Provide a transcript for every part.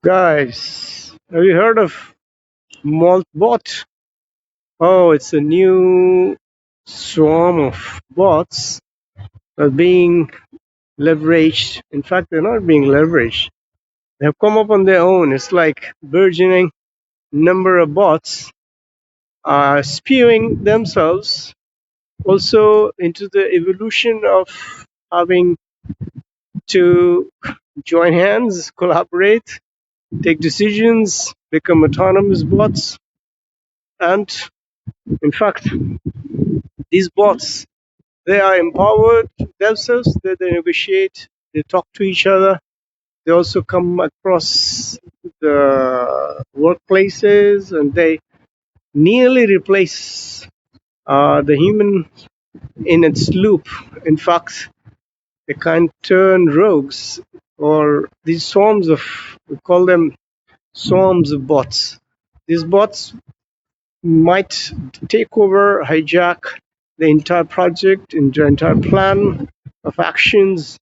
Guys, have you heard of Maltbot? Oh, it's a new swarm of bots that are being leveraged. In fact, they're not being leveraged. They have come up on their own. It's like burgeoning number of bots are spewing themselves also into the evolution of having to join hands, collaborate, take decisions, become autonomous bots, and in fact, these bots, they are empowered themselves, they negotiate, they talk to each other, they also come across the workplaces and they nearly replace the human in its loop. In fact, they can turn rogues or these swarms of, we call them swarms of bots. These bots might take over, hijack the entire project, the entire plan of actions,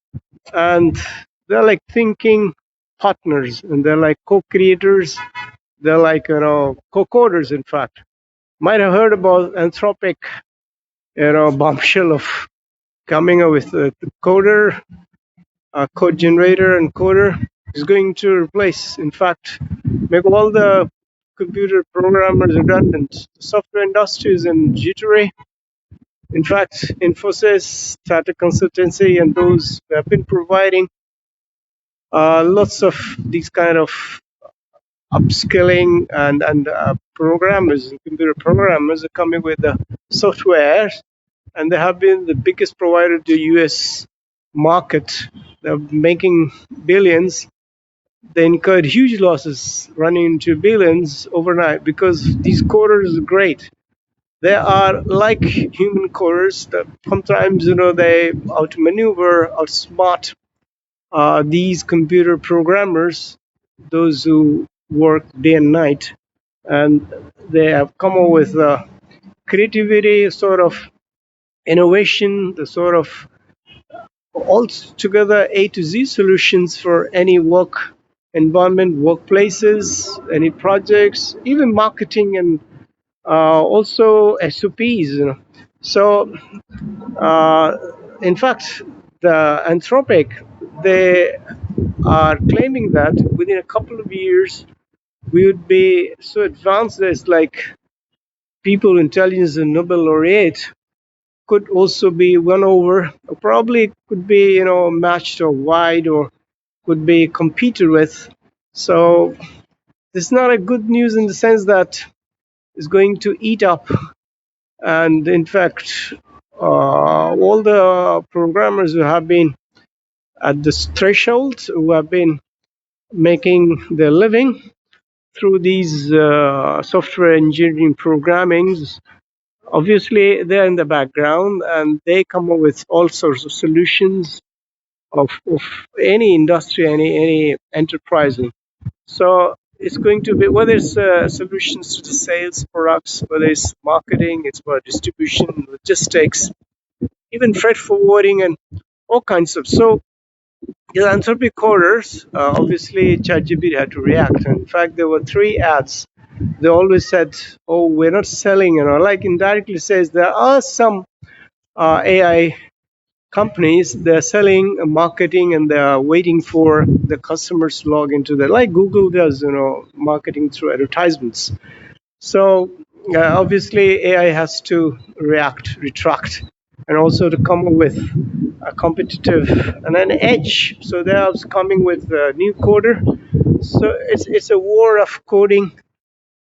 and they're like thinking partners, and they're like co-creators. They're like co-coders. In fact, might have heard about Anthropic, bombshell of coming up with a coder, a code generator, and coder is going to replace. In fact, make all the computer programmers redundant. The software industry is in jittery. In fact, Infosys, Tata Consultancy, and those who have been providing lots of these kind of upskilling and programmers, computer programmers are coming with the software, and they have been the biggest provider to U.S. market. They're making billions. They incurred huge losses, running into billions overnight because these coders are great. They are like human coders that sometimes they outmaneuver, outsmart these computer programmers, those who work day and night, and they have come up with creativity, sort of innovation, the sort of altogether A to Z solutions for any work environment, workplaces, any projects, even marketing, and also SOPs. So, in fact, the Anthropic, they are claiming that within a couple of years we would be so advanced that it's like people intelligence and Nobel laureate could also be won over, or probably could be matched or wide, or could be competed with. So this is not a good news in the sense that it's going to eat up, and in fact all the programmers who have been at this threshold, who have been making their living through these software engineering programmings, obviously they're in the background and they come up with all sorts of solutions of any industry, any enterprise. So it's going to be, whether it's solutions to the sales products, whether it's marketing, it's about distribution, logistics, even freight forwarding, and all kinds of. So the Anthropic coders, obviously ChatGPT had to react. In fact, there were 3 ads. They always said, "Oh, we're not selling," like indirectly says there are some AI companies, they're selling, marketing, and they're waiting for the customers to log into that, like Google does, marketing through advertisements. So obviously AI has to retract, and also to come up with a competitive and an edge. So they're coming with a new coder. So it's a war of coding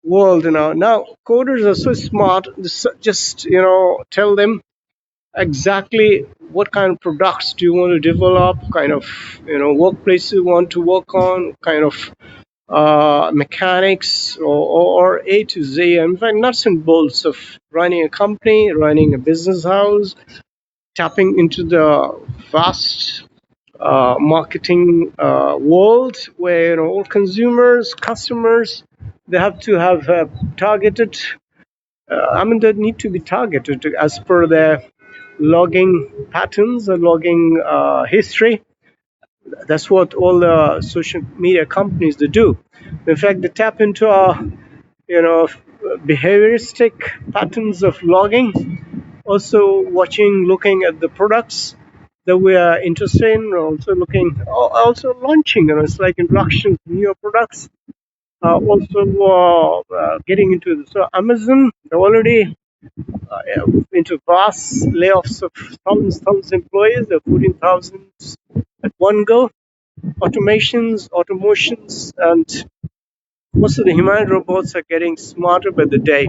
world. Now coders are so smart. Just tell them exactly what kind of products do you want to develop, kind of workplace you want to work on, kind of mechanics, or A to Z. In fact, nuts and bolts of running a company, running a business house, tapping into the vast marketing world where all consumers, customers, they have to have targeted. They need to be targeted as per their logging patterns or logging history. That's what all the social media companies they do. In fact, they tap into our, behavioristic patterns of logging, also watching, looking at the products that we are interested in, also looking, also launching. It's like introductions to new products. Also getting into so Amazon, they're already into vast layoffs of thousands of employees. They're 14,000 at one go. Automations, and most of the humanoid robots are getting smarter by the day.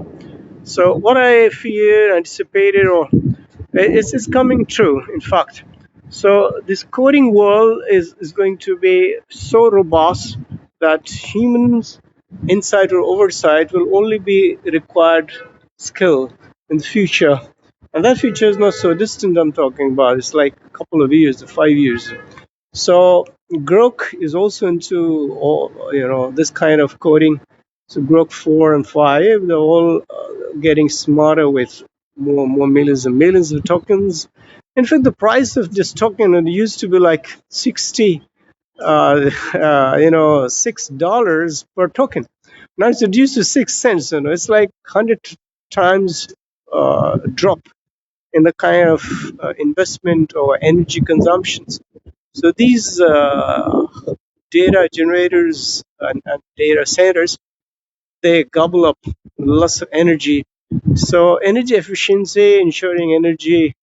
So what I feared, anticipated, or it's coming true, in fact. So this coding world is going to be so robust that humans, insight or oversight, will only be required skill in the future. And that future is not so distant, I'm talking about. It's like a couple of years, 5 years. So Grok is also into this kind of coding. So Grok 4 and 5, they're all getting smarter with more millions and millions of tokens. In fact, the price of this token, it used to be like 60, $6 per token. Now it's reduced to 6 cents. It's like 100 times drop in the kind of investment or energy consumptions. So these data generators and data centers, they gobble up lots of energy. So energy efficiency, ensuring energy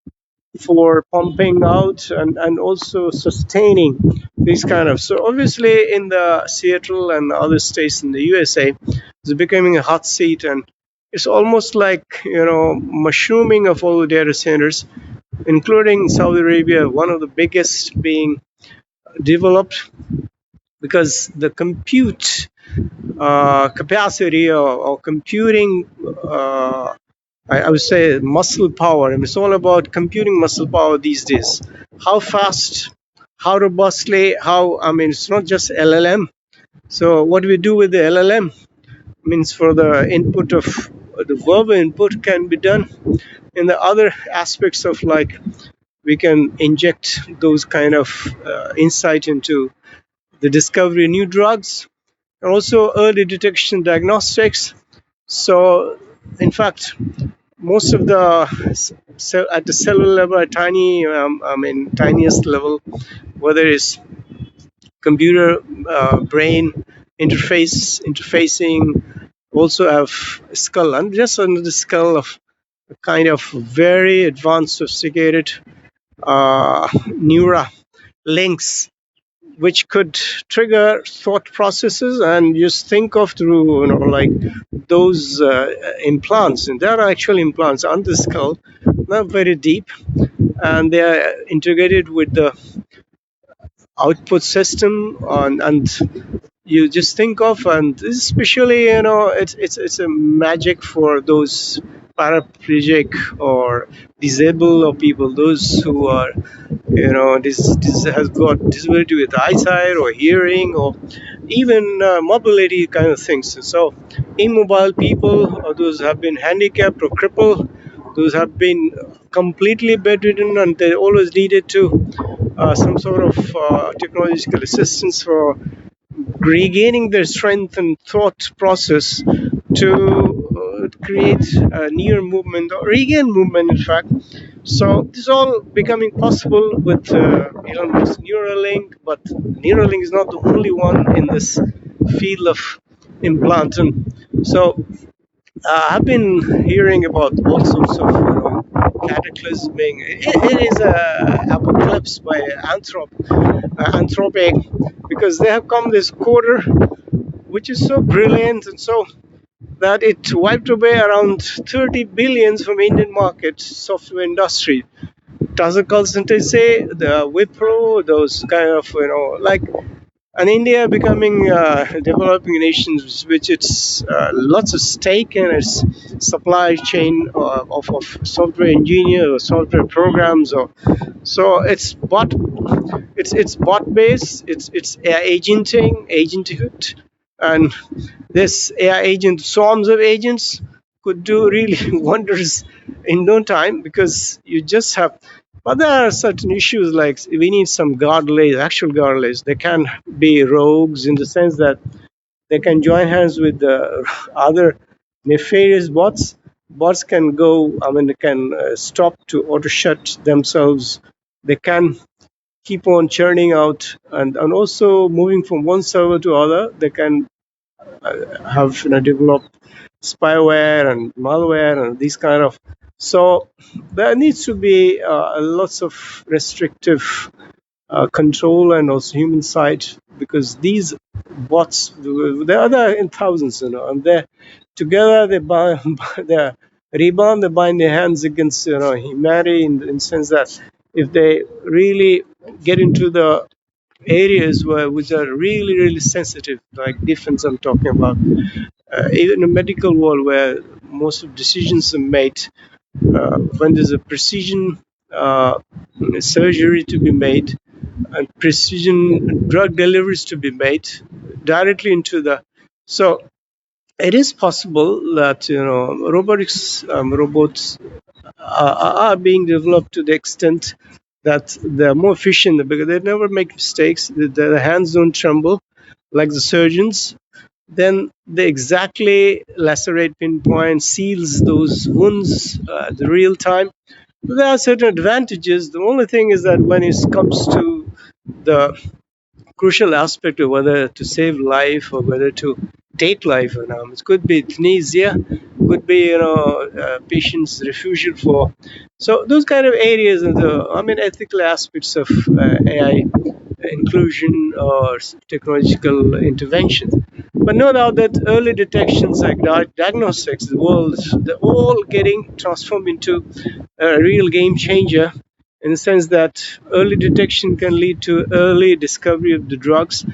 for pumping out and also sustaining these kind of. So obviously in the Seattle and other states in the USA, it's becoming a hot seat, and it's almost like mushrooming of all the data centers, including Saudi Arabia, one of the biggest being developed, because the compute capacity or computing, I would say muscle power. I mean, it's all about computing muscle power these days. How fast, how robustly, I mean, it's not just LLM. So what do we do with the LLM? Means for the input of the verbal input can be done in the other aspects of, like, we can inject those kind of insight into the discovery of new drugs, and also early detection diagnostics. So, in fact, most of the at the cellular level, at tiniest level, whether it's computer brain interfacing, also have skull, and just under the skull of a kind of very advanced, sophisticated neura links, which could trigger thought processes, and just think of through, like those implants, and there are actual implants on the skull, not very deep, and they are integrated with the output system and you just think of, and especially, it's a magic for those paraplegic or disabled, or people, those who are, this has got disability with eyesight or hearing, or even mobility kind of things. So immobile people, or those who have been handicapped or crippled, those have been completely bedridden, and they always needed to some sort of technological assistance for regaining their strength and thought process to create a near movement or regain movement, in fact. So this is all becoming possible with Elon Musk's Neuralink, but Neuralink is not the only one in this field of implant. And so I've been hearing about all sorts of cataclysmic. It is a apocalypse by Anthropic, because they have come this quarter, which is so brilliant and so that it wiped away around 30 billions from Indian market software industry. Doesn't concentrate, say the Wipro, those kind of, like, and India becoming developing nations, which it's lots of stake in its supply chain of software engineers or software programs, or so it's bot based, it's AI agenthood, and this AI agent, swarms of agents, could do really wonders in no time, because you just have But there are certain issues like we need some guardrails, actual guardrails. They can be rogues in the sense that they can join hands with the other nefarious bots. Bots can go, I mean, they can stop to auto shut themselves. They can keep on churning out and also moving from one server to other. They can have developed spyware and malware and these kind of. So there needs to be lots of restrictive control and also human side, because these bots, they are there in thousands, and they together they bind, they rebound, they bind their hands against humanity in the sense that if they really get into the areas which are really really sensitive, like defense I'm talking about, even in the medical world where most of decisions are made, when there's a precision uh, surgery to be made and precision drug deliveries to be made directly into the. So it is possible that robots are being developed to the extent that they're more efficient because they never make mistakes. The hands don't tremble like the surgeons. Then they exactly lacerate, pinpoint, seals those wounds at the real time. There are certain advantages. The only thing is that when it comes to the crucial aspect of whether to save life or whether to take life, it could be euthanasia, could be patient's refusal for. So those kind of areas of the, I mean, ethical aspects of AI inclusion or technological interventions. But no doubt that early detections like diagnostics, the world, they're all getting transformed into a real game changer in the sense that early detection can lead to early discovery of the drugs.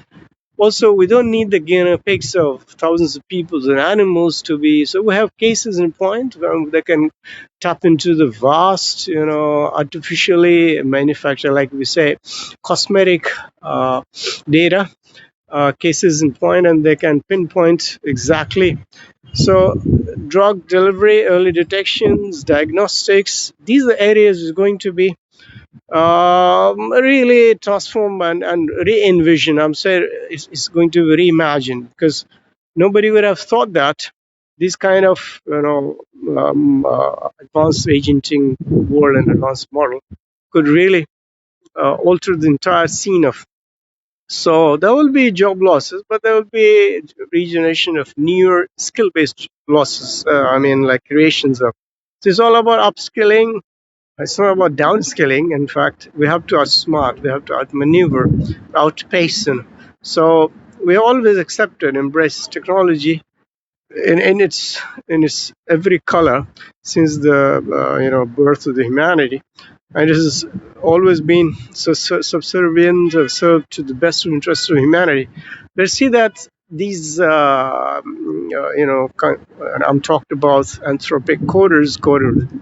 Also, we don't need the genotypes of thousands of people and animals to be. So we have cases in point where they can tap into the vast, artificially manufactured, like we say, cosmetic data, cases in point, and they can pinpoint exactly. So, drug delivery, early detections, diagnostics, these are areas is going to be really transform and re-envision. I'm saying it's going to reimagine because nobody would have thought that this kind of advanced agenting world and advanced model could really alter the entire scene of. So there will be job losses, but there will be regeneration of newer skill-based losses. I mean, like creations of. So it's all about upskilling. It's not about downscaling. In fact, we have to outsmart, we have to outmaneuver, outpace. And so we always accept and embrace technology in its every color since the birth of the humanity, and it has always been subservient or served to the best interest of humanity. Let's see that these and I'm talked about anthropic coders,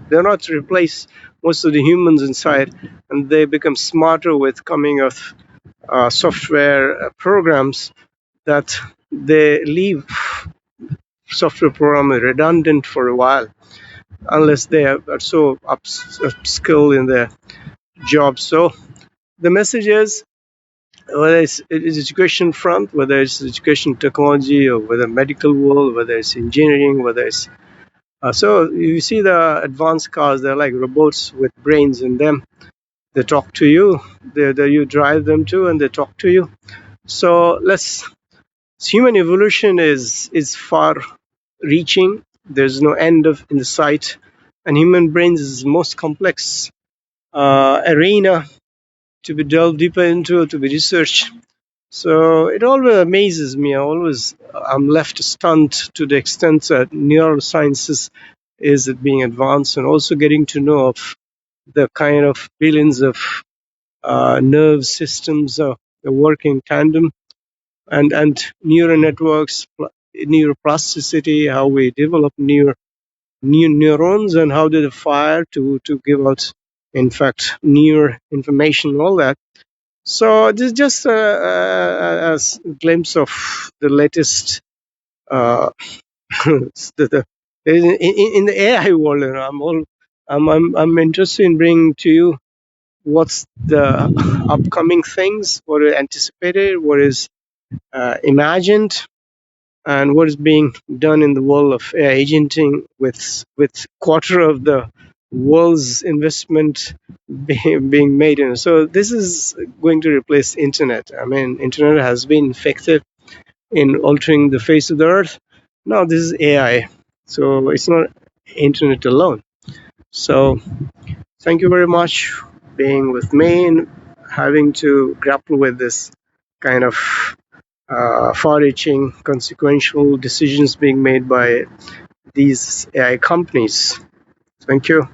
they're not to replace most of the humans inside, and they become smarter with coming of software programs that they leave software program redundant for a while unless they are so upskilled in their job. So the message is, whether it's education front, whether it's education technology, or whether medical world, whether it's engineering, whether it's so you see the advanced cars, they're like robots with brains in them. They talk to you. You drive them to, and they talk to you. So human evolution is far reaching. There's no end of in the sight, and human brains is the most complex arena to be delved deeper into, to be researched. So it always amazes me. I'm left stunned to the extent that neurosciences is being advanced, and also getting to know of the kind of billions of nerve systems work in tandem, and neural networks, neuroplasticity, how we develop new neurons and how they fire to give out, in fact, new information and all that. So this is just a glimpse of the latest in the AI world. I'm interested in bringing to you what's the upcoming things, what is anticipated, what is imagined, and what is being done in the world of AI agenting with quarter of the world's investment being made in it. So this is going to replace internet. I mean, internet has been effective in altering the face of the earth. Now this is AI. So it's not internet alone. So thank you very much for being with me and having to grapple with this kind of far-reaching, consequential decisions being made by these AI companies. Thank you.